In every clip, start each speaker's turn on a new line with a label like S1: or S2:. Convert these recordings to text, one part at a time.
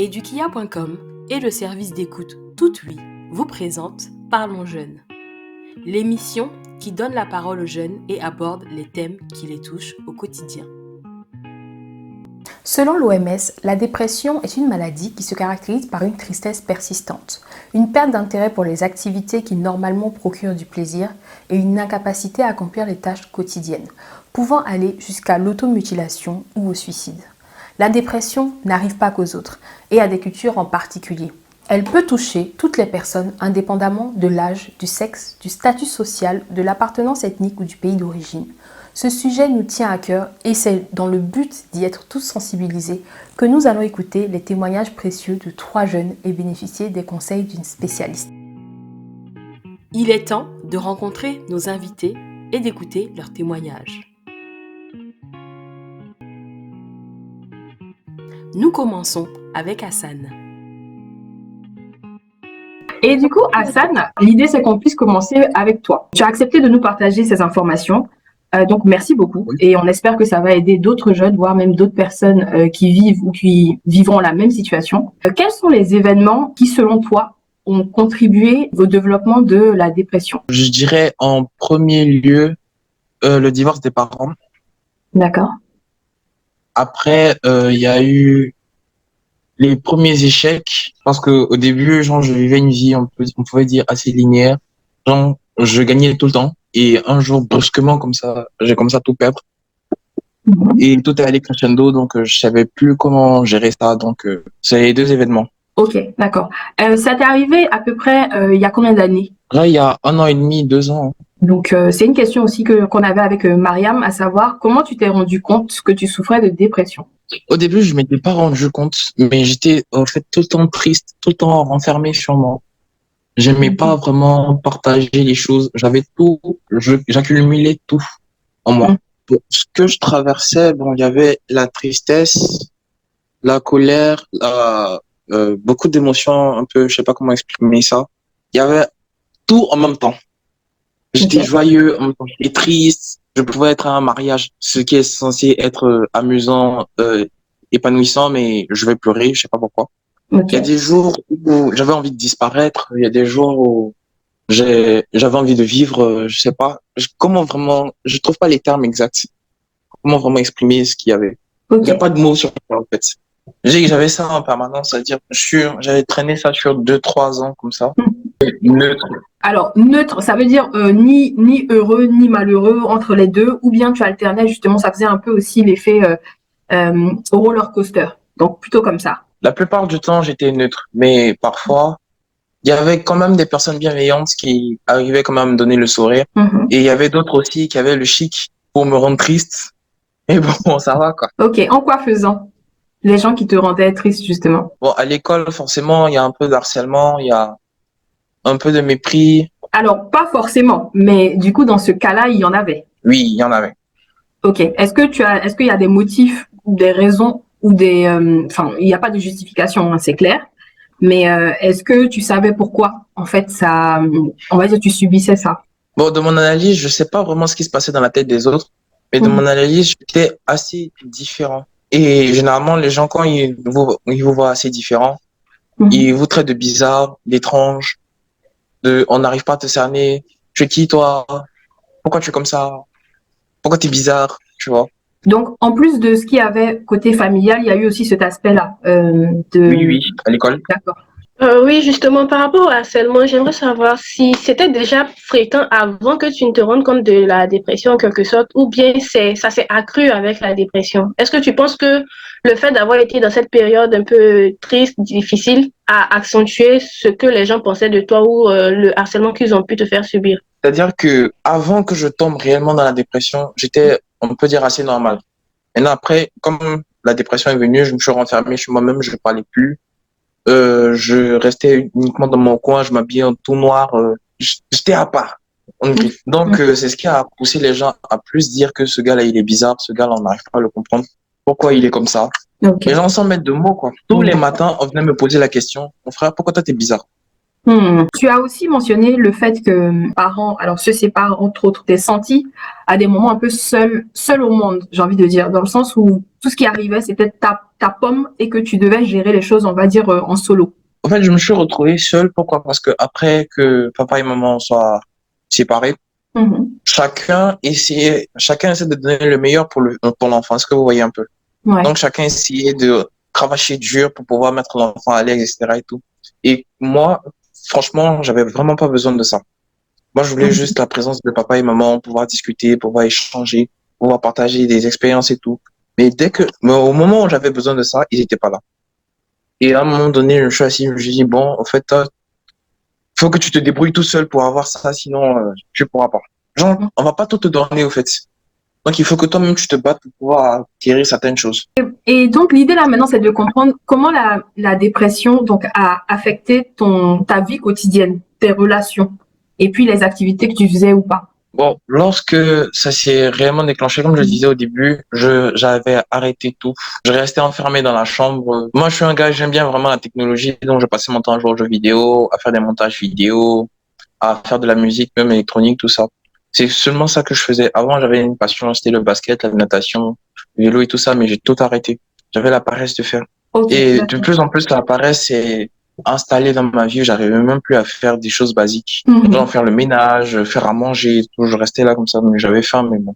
S1: Edukia.com et le service d'écoute Tout Oui vous présentent Parlons Jeunes, l'émission qui donne la parole aux jeunes et aborde les thèmes qui les touchent au quotidien.
S2: Selon l'OMS, la dépression est une maladie qui se caractérise par une tristesse persistante, une perte d'intérêt pour les activités qui normalement procurent du plaisir et une incapacité à accomplir les tâches quotidiennes, pouvant aller jusqu'à l'automutilation ou au suicide. La dépression n'arrive pas qu'aux autres, et à des cultures en particulier. Elle peut toucher toutes les personnes, indépendamment de l'âge, du sexe, du statut social, de l'appartenance ethnique ou du pays d'origine. Ce sujet nous tient à cœur et c'est dans le but d'y être tous sensibilisés que nous allons écouter les témoignages précieux de 3 jeunes et bénéficier des conseils d'une spécialiste.
S1: Il est temps de rencontrer nos invités et d'écouter leurs témoignages. Nous commençons avec Hassan.
S3: Et du coup, Hassan, l'idée c'est qu'on puisse commencer avec toi. Tu as accepté de nous partager ces informations, donc merci beaucoup. Et on espère que ça va aider d'autres jeunes, voire même d'autres personnes qui vivent ou qui vivront la même situation. Quels sont les événements qui, selon toi, ont contribué au développement de la dépression?
S4: Je dirais en premier lieu le divorce des parents.
S3: D'accord.
S4: Après, il y a eu les premiers échecs, parce que au début, genre, je vivais une vie, on pouvait dire, assez linéaire. Genre, je gagnais tout le temps. Et un jour, brusquement, comme ça, j'ai commencé à tout perdre. Et tout est allé crescendo, donc je savais plus comment gérer ça. Donc, c'est les 2 événements.
S3: Ok, d'accord. Ça t'est arrivé à peu près il y a combien d'années?
S4: Là, il y a 1 an et demi, 2 ans.
S3: Donc, c'est une question aussi qu'on avait avec Mariam, à savoir comment tu t'es rendu compte que tu souffrais de dépression?
S4: Au début, je m'étais pas rendu compte, mais j'étais en fait tout le temps triste, tout le temps renfermé sur moi. J'aimais pas vraiment partager les choses. J'avais tout, j'accumulais tout en moi. Pour ce que je traversais, bon, il y avait la tristesse, la colère, beaucoup d'émotions, un peu, je sais pas comment exprimer ça. Il y avait tout en même temps. J'étais joyeux, en même temps, j'étais triste. Je pouvais être à un mariage, ce qui est censé être amusant, épanouissant, mais je vais pleurer, je sais pas pourquoi. Il y a des jours où j'avais envie de disparaître, il y a des jours où j'avais envie de vivre, je sais pas, comment vraiment, je trouve pas les termes exacts, comment vraiment exprimer ce qu'il y avait. Il n'y a pas de mots sur ça, en fait. J'avais ça en permanence, c'est-à-dire, j'avais traîné ça sur 2-3 ans, comme ça. Neutre.
S3: Alors, neutre, ça veut dire ni heureux, ni malheureux, entre les deux, ou bien tu alternais, justement, ça faisait un peu aussi l'effet roller coaster. Donc, plutôt comme ça.
S4: La plupart du temps, j'étais neutre, mais parfois, il y avait quand même des personnes bienveillantes qui arrivaient quand même à me donner le sourire. Et il y avait d'autres aussi qui avaient le chic pour me rendre triste. Et bon, ça va, quoi.
S3: Ok, en quoi faisant? Les gens qui te rendaient triste, justement.
S4: Bon, à l'école, forcément, il y a un peu de harcèlement, il y a un peu de mépris.
S3: Alors, pas forcément, mais du coup, dans ce cas-là, il y en avait.
S4: Oui, il y en avait.
S3: Ok, est-ce qu'il y a des motifs ou des raisons ou enfin, il n'y a pas de justification, hein, c'est clair. Mais est-ce que tu savais pourquoi, en fait, ça, on va dire, tu subissais ça?
S4: Bon, de mon analyse, je sais pas vraiment ce qui se passait dans la tête des autres, mais de mon analyse, j'étais assez différent. Et généralement, les gens, quand ils vous voient assez différent, ils vous traitent de bizarre, d'étrange, on n'arrive pas à te cerner. Tu es qui, toi? Pourquoi tu es comme ça? Pourquoi tu es bizarre? Tu vois?
S3: Donc, en plus de ce qu'il y avait côté familial, il y a eu aussi cet aspect-là.
S4: Oui, à l'école.
S3: D'accord.
S5: Oui, justement, par rapport au harcèlement, j'aimerais savoir si c'était déjà fréquent avant que tu ne te rendes compte de la dépression en quelque sorte, ou bien ça s'est accru avec la dépression. Est-ce que tu penses que le fait d'avoir été dans cette période un peu triste, difficile, a accentué ce que les gens pensaient de toi ou le harcèlement qu'ils ont pu te faire subir?
S4: C'est-à-dire que avant que je tombe réellement dans la dépression, j'étais, on peut dire, assez normal. Et après, comme la dépression est venue, je me suis renfermé chez moi-même, je ne parlais plus. Je restais uniquement dans mon coin, je m'habillais en tout noir, j'étais à part. Donc, c'est ce qui a poussé les gens à plus dire que ce gars-là, il est bizarre, ce gars-là, on n'arrive pas à le comprendre. Pourquoi il est comme ça? Les gens sans mettre de mots, quoi. Tous les matins, on venait me poser la question, mon frère, pourquoi toi, t'es bizarre?
S3: Tu as aussi mentionné le fait que parents, alors se séparent entre autres, t'es senti à des moments un peu seul au monde, j'ai envie de dire, dans le sens où tout ce qui arrivait, c'était ta pomme et que tu devais gérer les choses, on va dire, en solo.
S4: En fait, je me suis retrouvé seul. Pourquoi? Parce que après que papa et maman soient séparés,
S3: Mhm.
S4: chacun essaie de donner le meilleur pour l'enfant. Est-ce que vous voyez un peu?
S3: Ouais.
S4: Donc, chacun essayait de cravacher dur pour pouvoir mettre l'enfant à l'aise, etc. et tout. Et moi, franchement, j'avais vraiment pas besoin de ça. Moi, je voulais
S3: Mhm.
S4: juste la présence de papa et maman, pouvoir discuter, pouvoir échanger, pouvoir partager des expériences et tout. Mais au moment où j'avais besoin de ça, ils étaient pas là. Et à un moment donné, je me suis assis, je me suis dit, bon, en fait, faut que tu te débrouilles tout seul pour avoir ça, sinon, tu pourras pas. Genre, on va pas tout te donner, au fait. Donc, il faut que toi-même, tu te battes pour pouvoir acquérir certaines choses.
S3: Et donc, l'idée là maintenant, c'est de comprendre comment la dépression donc, a affecté ta vie quotidienne, tes relations, et puis les activités que tu faisais ou pas.
S4: Bon, lorsque ça s'est réellement déclenché, comme je le disais au début, j'avais arrêté tout. Je restais enfermé dans la chambre. Moi, je suis un gars, j'aime bien vraiment la technologie, donc je passais mon temps à jouer aux jeux vidéo, à faire des montages vidéo, à faire de la musique, même électronique, tout ça. C'est seulement ça que je faisais. Avant, j'avais une passion, c'était le basket, la natation, le vélo et tout ça, mais j'ai tout arrêté. J'avais la paresse de faire.
S3: Ok,
S4: Et de
S3: d'accord.
S4: plus en plus, la paresse s'est installée dans ma vie. J'arrivais même plus à faire des choses basiques.
S3: Mhm.
S4: Genre faire le ménage, faire à manger et tout. Je restais là comme ça, mais j'avais faim, mais bon,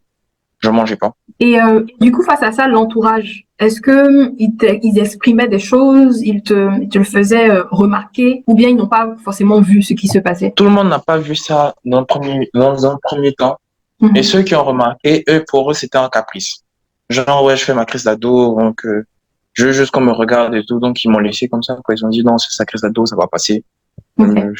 S4: je mangeais pas.
S3: Et du coup, face à ça, l'entourage, est-ce que ils exprimaient des choses, ils te le faisaient remarquer, ou bien ils n'ont pas forcément vu ce qui se passait?
S4: Tout le monde n'a pas vu ça dans un premier temps. Et
S3: Mhm.
S4: ceux qui ont remarqué, pour eux, c'était un caprice. Genre, ouais, je fais ma crise d'ado, donc je veux juste qu'on me regarde et tout. Donc, ils m'ont laissé comme ça, quoi. Ils ont dit, non, c'est sa crise d'ado, ça va passer.
S3: Ok.
S4: Euh,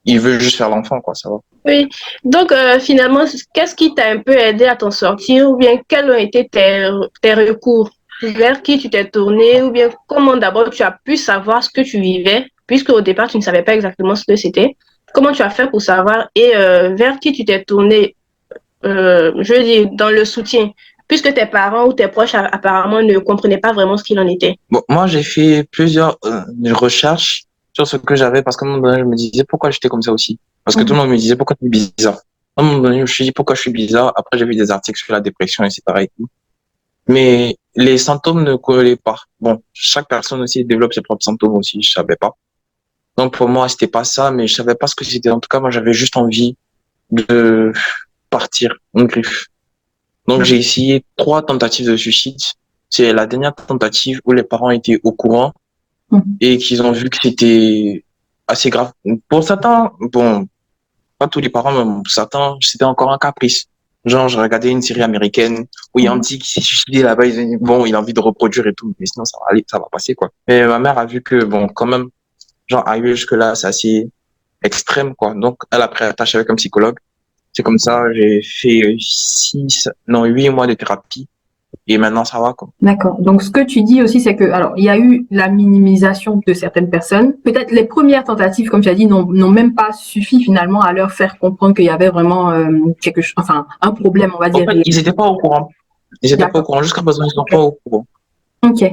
S4: il veut juste faire l'enfant, quoi, ça va.
S5: Oui. Donc, finalement, qu'est-ce qui t'a un peu aidé à t'en sortir ou bien quels ont été tes recours? Vers qui tu t'es tourné ou bien comment d'abord tu as pu savoir ce que tu vivais puisque au départ tu ne savais pas exactement ce que c'était. Comment tu as fait pour savoir et vers qui tu t'es tourné, je veux dire, dans le soutien puisque tes parents ou tes proches apparemment ne comprenaient pas vraiment ce qu'il en était.
S4: Bon, moi, j'ai fait plusieurs recherches sur ce que j'avais parce qu'à un moment donné, je me disais pourquoi j'étais comme ça aussi. Parce que tout
S3: Mhm.
S4: le monde me disait pourquoi tu es bizarre. À un moment donné, je me suis dit pourquoi je suis bizarre. Après, j'ai vu des articles sur la dépression et c'est pareil. Mais les symptômes ne collaient pas. Bon, chaque personne aussi développe ses propres symptômes aussi, je savais pas. Donc pour moi, c'était pas ça, mais je savais pas ce que c'était. En tout cas, moi, j'avais juste envie de partir en griffe. Donc j'ai essayé 3 tentatives de suicide. C'est la dernière tentative où les parents étaient au courant
S3: Mhm.
S4: et qu'ils ont vu que c'était assez grave. Pour certains, bon, pas tous les parents, mais pour certains, c'était encore un caprice. Genre, je regardais une série américaine où il y a un
S3: Mhm.
S4: petit qui s'est suicidé là-bas, ils ont dit, bon, il a envie de reproduire et tout, mais sinon, ça va aller, ça va passer, quoi. Mais ma mère a vu que, bon, quand même, genre, arrivé jusque-là, c'est assez extrême, quoi. Donc, elle a pris attache avec un psychologue. C'est comme ça, j'ai fait 8 mois de thérapie et maintenant, ça va, quoi.
S3: D'accord. Donc, ce que tu dis aussi, c'est que, alors, il y a eu la minimisation de certaines personnes. Peut-être les premières tentatives, comme tu as dit, n'ont même pas suffi finalement à leur faire comprendre qu'il y avait vraiment quelque chose, enfin, un problème, on va
S4: En
S3: dire
S4: fait,
S3: réel.
S4: ils étaient pas au courant. Ils étaient pas au
S3: D'accord.
S4: courant. Jusqu'à présent, ils sont
S3: Ok.
S4: pas au courant.
S3: Ok.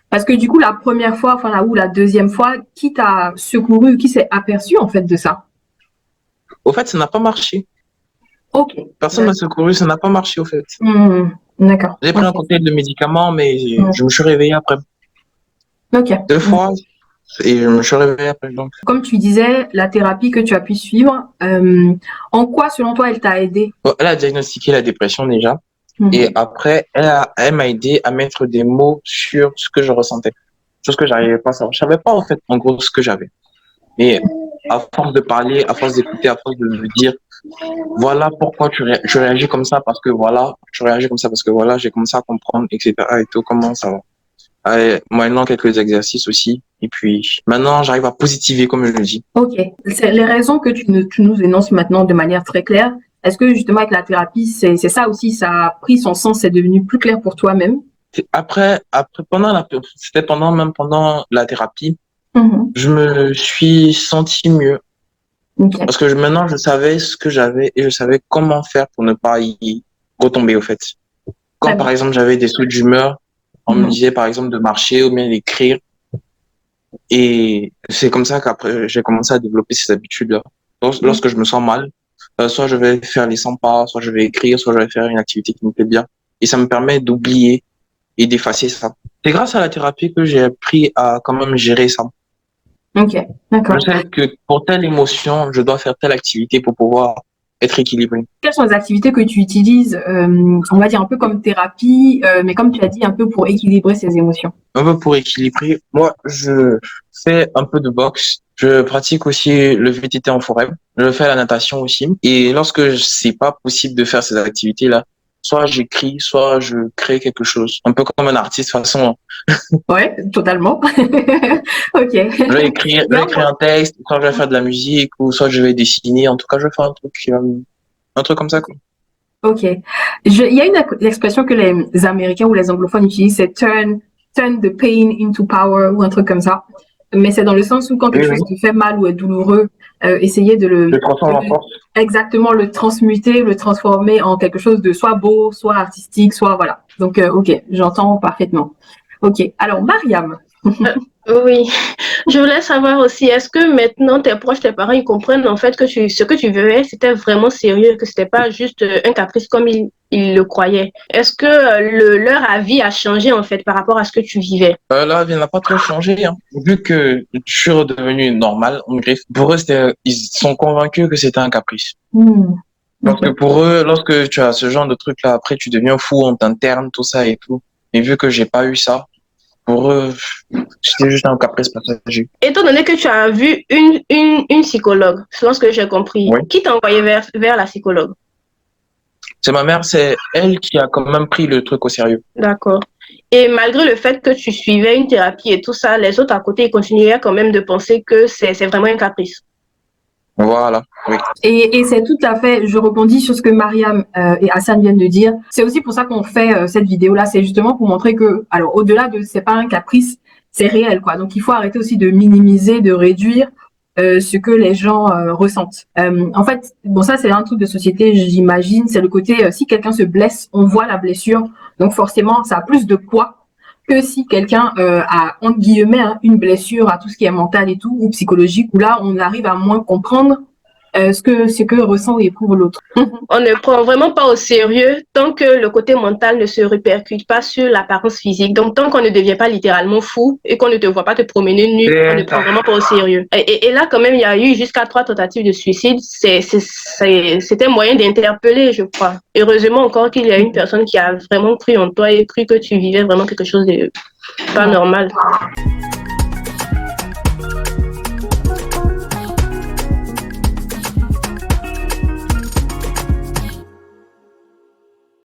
S3: Parce que du coup, la première fois, enfin, ou la deuxième fois, qui t'a secouru, qui s'est aperçu en fait de ça?
S4: Au fait, ça n'a pas marché.
S3: Ok.
S4: Personne m'a
S3: D'accord.
S4: secouru, ça n'a pas marché, au fait.
S3: D'accord.
S4: J'ai pris un
S3: Ok.
S4: cocktail de médicaments, mais
S3: Hmm.
S4: je me suis réveillé après
S3: Ok.
S4: 2 fois et je me suis réveillé après. Donc,
S3: Comme tu disais, la thérapie que tu as pu suivre, en quoi, selon toi, elle t'a aidé?
S4: bon, elle a diagnostiqué la dépression déjà. Et
S3: Mhm.
S4: après, elle m'a aidé à mettre des mots sur ce que je ressentais, sur ce que j'arrivais pas à savoir. Je savais pas, en fait, en gros, ce que j'avais. Mais à force de parler, à force d'écouter, à force de me dire, voilà pourquoi tu réagis comme ça, parce que voilà, tu réagis comme ça, parce que voilà, j'ai commencé à comprendre, etc. et tout, comment ça va. Maintenant, quelques exercices aussi. Et puis, maintenant, j'arrive à positiver, comme je le dis.
S3: Ok. C'est les raisons que tu nous énonces maintenant de manière très claire. Est-ce que justement avec la thérapie, c'est ça aussi, ça a pris son sens, c'est devenu plus clair pour toi-même?
S4: C'était même pendant la thérapie,
S3: Mhm.
S4: je me suis senti mieux.
S3: Ok.
S4: Parce que maintenant, je savais ce que j'avais et je savais comment faire pour ne pas y retomber, au fait. Quand,
S3: Très
S4: par
S3: bien.
S4: exemple, j'avais des sauts d'humeur, on me
S3: Mhm.
S4: disait, par exemple, de marcher ou bien d'écrire. Et c'est comme ça qu'après, j'ai commencé à développer ces habitudes-là. Lorsque je me sens mal, soit je vais faire les 100 pas, soit je vais écrire, soit je vais faire une activité qui me plaît bien. Et ça me permet d'oublier et d'effacer ça. C'est grâce à la thérapie que j'ai appris à quand même gérer ça.
S3: Ok, d'accord.
S4: Je sais que pour telle émotion, je dois faire telle activité pour pouvoir être équilibré.
S3: Quelles sont les activités que tu utilises, on va dire un peu comme thérapie, mais comme tu as dit, un peu pour équilibrer ces émotions?
S4: Un peu pour équilibrer, moi, je fais un peu de boxe. Je pratique aussi le VTT en forêt. Je fais la natation aussi. Et lorsque c'est pas possible de faire ces activités-là, soit j'écris, soit je crée quelque chose. Un peu comme un artiste, de toute façon.
S3: Ouais, totalement. Ok.
S4: Je vais écrire un texte, soit je vais faire de la musique, ou soit je vais dessiner. En tout cas, je vais faire un truc comme ça, quoi.
S3: Ok. Il y a une expression que les Américains ou les anglophones utilisent, c'est turn the pain into power ou un truc comme ça. Mais c'est dans le sens où quand quelque
S4: Oui, oui.
S3: chose te fait mal ou est douloureux, essayer de
S4: Je transforme en force.
S3: exactement le transmuter, le transformer en quelque chose de soit beau, soit artistique, soit voilà. Donc, ok, j'entends parfaitement. Ok. Alors, Mariam.
S5: Oui, je voulais savoir aussi, est-ce que maintenant tes proches, tes parents, ils comprennent en fait que ce que tu vivais, c'était vraiment sérieux, que c'était pas juste un caprice comme ils le croyaient. Est-ce que leur avis a changé en fait par rapport à ce que tu vivais?
S4: Là, il n'a pas trop changé, hein. Vu que je suis redevenu normal, en griffe, pour eux, ils sont convaincus que c'était un caprice. Parce que
S3: Ok.
S4: pour eux, lorsque tu as ce genre de truc-là, après, tu deviens fou, on t'interne, tout ça et tout. Et vu que j'ai pas eu ça, pour eux, c'était juste un caprice passager.
S5: Étant donné que tu as vu une psychologue, selon ce que j'ai compris,
S4: Oui.
S5: qui t'a envoyé vers la psychologue?
S4: C'est ma mère, c'est elle qui a quand même pris le truc au sérieux.
S5: D'accord. Et malgré le fait que tu suivais une thérapie et tout ça, les autres à côté, ils continuaient quand même de penser que c'est vraiment un caprice.
S4: Voilà, oui.
S3: Et c'est tout à fait, je rebondis sur ce que Mariam et Hassan viennent de dire. C'est aussi pour ça qu'on fait cette vidéo-là. C'est justement pour montrer que, alors, au-delà de c'est pas un caprice, c'est réel, quoi. Donc, il faut arrêter aussi de minimiser, de réduire ce que les gens ressentent. En fait, bon, ça, c'est un truc de société, j'imagine. C'est le côté, si quelqu'un se blesse, on voit la blessure. Donc, forcément, ça a plus de poids que si quelqu'un a, entre guillemets, hein, une blessure à tout ce qui est mental et tout, ou psychologique, où là, on arrive à moins comprendre ce que ressent et éprouve l'autre.
S5: On ne prend vraiment pas au sérieux tant que le côté mental ne se répercute pas sur l'apparence physique. Donc, tant qu'on ne devient pas littéralement fou et qu'on ne te voit pas te promener nu, on ne prend vraiment pas au sérieux. Et là, quand même, il y a eu jusqu'à 3 tentatives de suicide. C'était un moyen d'interpeller, je crois. Heureusement encore qu'il y a une personne qui a vraiment cru en toi et cru que tu vivais vraiment quelque chose de pas normal.